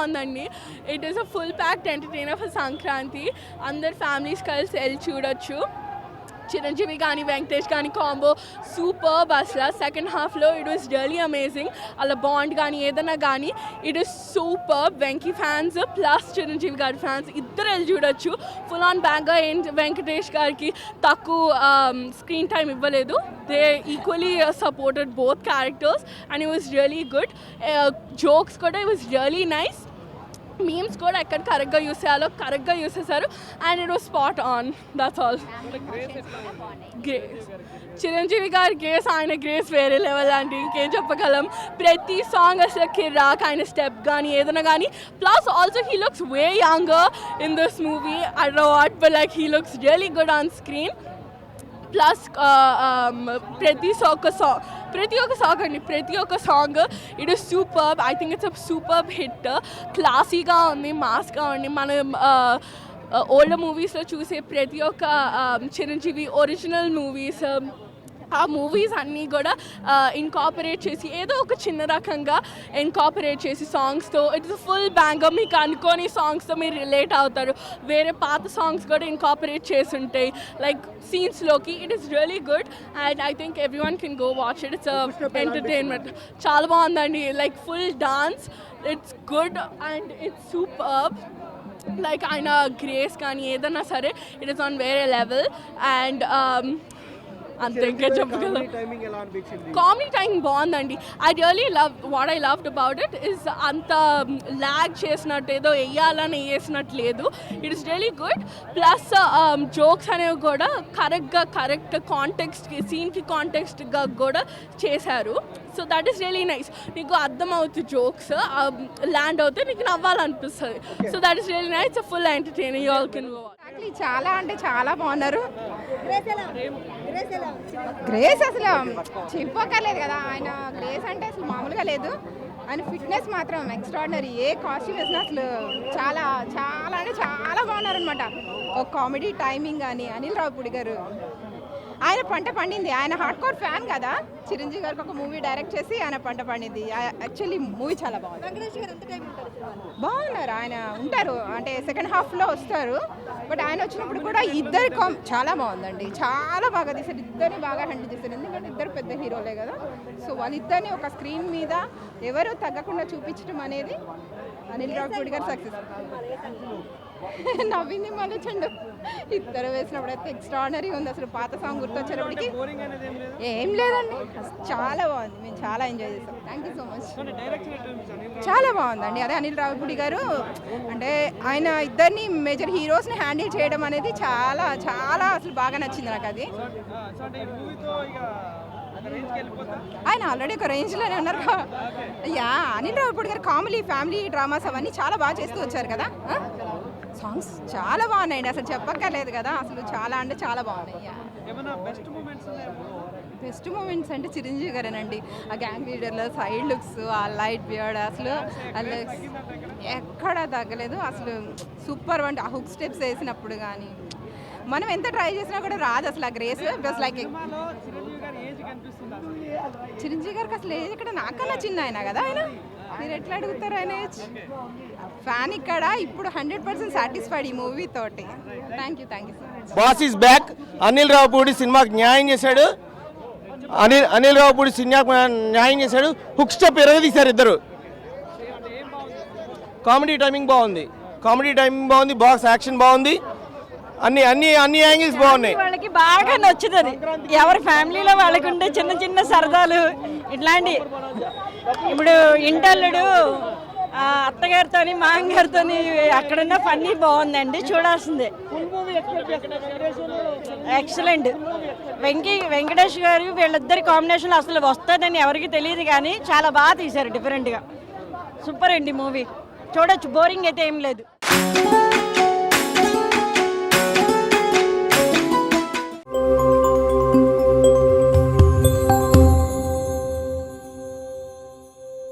బాగుందండి. It is a full packed entertainer for Sankranti. అందరు families కలిసి వెళ్ళి చూడొచ్చు. చిరంజీవి కానీ వెంకటేష్ కానీ కాంబో సూపర్బ్ అసలు. సెకండ్ హాఫ్లో ఇట్ వాస్ రియలీ అమేజింగ్. అలా బాండ్ కానీ ఏదైనా కానీ it is superb. Venky fans plus Chiranjeevi గారి ఫ్యాన్స్ ఇద్దరు వెళ్ళి చూడొచ్చు. ఫుల్ ఆన్ బ్యాక్గా వెంకటేష్ గారికి తక్కువ స్క్రీన్ టైం ఇవ్వలేదు. They equally supported both characters and it was really good. Jokes కూడా it was really nice. Memes కూడా ఎక్కడ కరెక్ట్గా యూస్ చేయాలో కరెక్ట్గా యూస్ చేశారు and it was spot on. That's all. Grace Chiranjeevi గారి గ్రేస్, ఆయన గ్రేస్ వేరే లెవెల్ అండి. ఇంకేం చెప్పగలం. ప్రతి సాంగ్ అసలు కిరాక్, ఆయన స్టెప్ కానీ ఏదైనా కానీ. Plus also he looks way younger in this movie. I don't know what but like he looks really good on screen. Plus ప్రతి ఒక్క song it is superb. I think it's a superb hit. క్లాసీగా ఉంది, మాస్గా ఉంది. మనం old మూవీస్లో చూసే ప్రతి ఒక్క చిరంజీవి ఒరిజినల్ మూవీస్, ఆ మూవీస్ అన్నీ కూడా ఇన్కాపరేట్ చేసి ఏదో ఒక చిన్న రకంగా ఇన్కాపరేట్ చేసి సాంగ్స్తో ఇట్స్ ఫుల్ బ్యాంగర్. మీకు అనుకోని సాంగ్స్తో మీరు రిలేట్ అవుతారు. వేరే పాత సాంగ్స్ కూడా ఇన్కాపరేట్ చేసి ఉంటాయి లైక్ సీన్స్లోకి. It is really good and I think everyone can go watch it. It's entertainment. చాలా బాగుందండి. Like full dance. It's good and it's superb. Like ఆయన గ్రేస్ కానీ ఏదన్నా సరే ఇట్ ఈస్ ఆన్ వేరే లెవెల్. అండ్ అంతే ఇంకా చెప్పగలం. కామెడీ టైమింగ్ బాగుందండి. I really what I loved about it is అంత ల్యాగ్ చేసినట్టు ఏదో వేయాలని వేసినట్టు లేదు. It is really good. Plus jokes అనేవి కూడా కరెక్ట్ కాంటెక్స్ట్కి, సీన్కి కాంటెక్స్ట్గా కూడా చేశారు. So that is really nice. నీకు అర్థం అవుతుంది, జోక్స్ ల్యాండ్ అవుతే నీకు నవ్వాలనిపిస్తుంది. So that is really nice. Full entertaining. You all can go. చాలా అంటే చాలా బాగున్నారు. గ్రేస్ అసలు చెప్పక్కర్లేదు కదా. ఆయన గ్రేస్ అంటే అసలు మామూలుగా లేదు. ఆయన ఫిట్నెస్ మాత్రం ఎక్స్ట్రాడినరీ. ఏ కాస్ట్యూమ్ వేసినా అసలు చాలా చాలా అంటే చాలా బాగున్నారనమాట. ఒక కామెడీ టైమింగ్ కానీ. అనిల్ రావిపూడి గారు ఆయన పంట పండింది. ఆయన హార్డ్ కోర్ ఫ్యాన్ కదా. చిరంజీవి గారికి ఒక మూవీ డైరెక్ట్ చేసి ఆయన పంట పండింది. యాక్చువల్లీ మూవీ చాలా బాగుంది. బాగున్నారు. ఆయన ఉంటారు అంటే సెకండ్ హాఫ్లో వస్తారు. బట్ ఆయన వచ్చినప్పుడు కూడా ఇద్దరి చాలా బాగుందండి. చాలా బాగా తీశారు. ఇద్దరిని బాగా హ్యాండిల్ చేశారు. ఎందుకంటే ఇద్దరు పెద్ద హీరోలే కదా. సో వాళ్ళిద్దరిని ఒక స్క్రీన్ మీద ఎవరు తగ్గకుండా చూపించడం అనేది అనిల్ రావిపూడి గారు సక్సెస్. నవ్వింది మళ్ళీ చెండు. ఇద్దరు వేసినప్పుడు అయితే ఎక్స్ట్రాడినరీ ఉంది. అసలు పాత సాంగ్ గుర్తొచ్చేటప్పటికి ఏం లేదండి. చాలా బాగుంది. మేము చాలా ఎంజాయ్ చేస్తాం. Thank you so much. చాలా బాగుందండి. అదే అనిల్ రావిపూడి గారు అంటే ఆయన ఇద్దరిని మేజర్ హీరోస్ని హ్యాండిల్ చేయడం అనేది చాలా చాలా అసలు బాగా నచ్చింది నాకు. అది ఆయన ఆల్రెడీ ఒక రేంజ్లోనే ఉన్నారు. యా అనిల్ రావిపూడి గారు కామెడీ ఫ్యామిలీ డ్రామాస్ అవన్నీ చాలా బాగా చేస్తూ వచ్చారు కదా. సాంగ్స్ చాలా బాగున్నాయండి. అసలు చెప్పక్కర్లేదు కదా. అసలు చాలా అంటే చాలా బాగున్నాయి. బెస్ట్ మూమెంట్స్ అంటే చిరంజీవి గారేనండి. ఆ గ్యాంగ్ లీడర్లో సైడ్ లుక్స్, ఆ లైట్ బియర్డ్ అసలు ఎక్కడా తగ్గలేదు. అసలు సూపర్ అంటే ఆ హుక్ స్టెప్స్ వేసినప్పుడు కానీ మనం ఎంత ట్రై చేసినా కూడా రాదు అసలు ఆ గ్రేస్. ప్లస్ లైక్ చిరంజీవి గారికి అసలు ఏజ్ ఇక్కడ నాకన్నా చిన్న ఆయన కదా. ఆయన మీరు ఎట్లా అడుగుతారు? ఆయన ఏజ్ ఫ్యాన్ ఇక్కడ ఇప్పుడు 100% సాటిస్ఫైడ్ ఈ మూవీ తోటి. Thank you so much. Boss is back. Anil Ravipudi సినిమాకి న్యాయం చేశాడు. అనిల్ రావిపూడి సినిమాకి న్యాయం చేశాడు. హుక్ స్టెప్ ఎరగదీశారు ఇద్దరు. కామెడీ టైమింగ్ బాగుంది. బాక్స్ యాక్షన్ బాగుంది. అన్ని యాంగిల్స్ బాగున్నాయి. వాళ్ళకి బాగా నచ్చుతుంది. ఎవరి ఫ్యామిలీలో వాళ్ళకి ఉండే చిన్న చిన్న సరదాలు ఇట్లాంటి. ఇప్పుడు ఇంటల్లుడు అత్తగారితో మామగారితో అక్కడున్న ఫన్నీ బాగుందండి. చూడాల్సిందే. ఎక్సలెంట్. వెంకటేష్ గారు వీళ్ళిద్దరి కాంబినేషన్ అసలు వస్తుందని ఎవరికి తెలియదు కానీ చాలా బాగా తీశారు డిఫరెంట్గా. సూపర్ అండి మూవీ. చూడొచ్చు. బోరింగ్ అయితే ఏం లేదు.